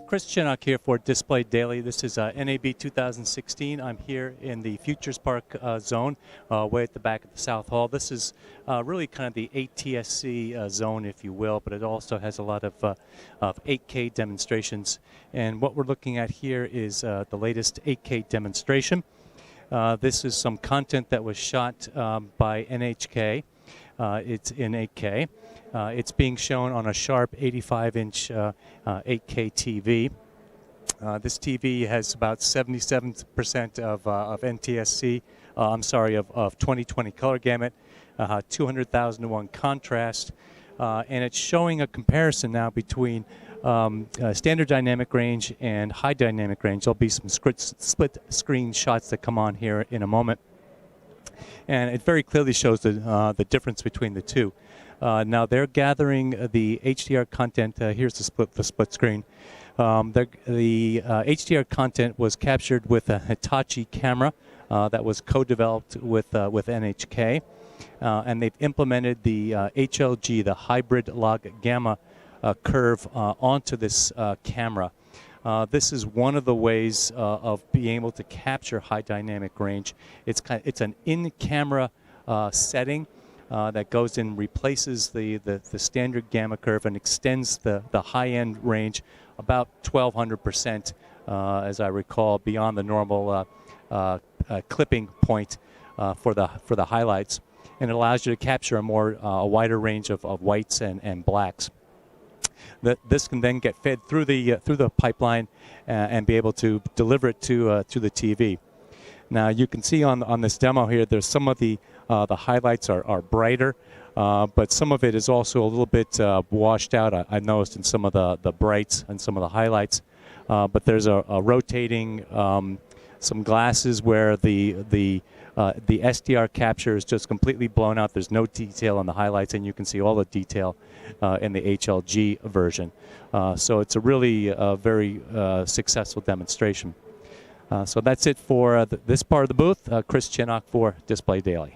Chris Chinnock here for Display Daily. This is NAB 2016. I'm here in the Futures Park zone, way at the back of the South Hall. This is really kind of the ATSC zone, if you will, but it also has a lot of 8K demonstrations. And what we're looking at here is the latest 8K demonstration. This is some content that was shot by NHK. It's in 8K. It's being shown on a sharp 85-inch 8K TV. This TV has about 77% of NTSC, of 2020 color gamut, 200,000 to 1 contrast, and it's showing a comparison now between standard dynamic range and high dynamic range. There'll be some split screen shots that come on here in a moment. And it very clearly shows the difference between the two. Now they're gathering the HDR content. Here's the split screen. The HDR content was captured with a Hitachi camera that was co-developed with NHK, and they've implemented the HLG, the hybrid log gamma curve, onto this camera. This is one of the ways of being able to capture high dynamic range. It's an in-camera setting that goes in, replaces the standard gamma curve, and extends the high-end range about 1,200%, as I recall, beyond the normal clipping point for the highlights, and it allows you to capture a wider range of whites and blacks. This can then get fed through the pipeline and be able to deliver it to the TV. Now you can see on this demo here, there's some of the highlights are brighter, but some of it is also a little bit washed out. I noticed in some of the brights and some of the highlights, but there's a rotating some glasses where the SDR capture is just completely blown out. There's no detail on the highlights, and you can see all the detail in the HLG version. So it's a really very successful demonstration. So that's it for this part of the booth. Chris Chinnock for Display Daily.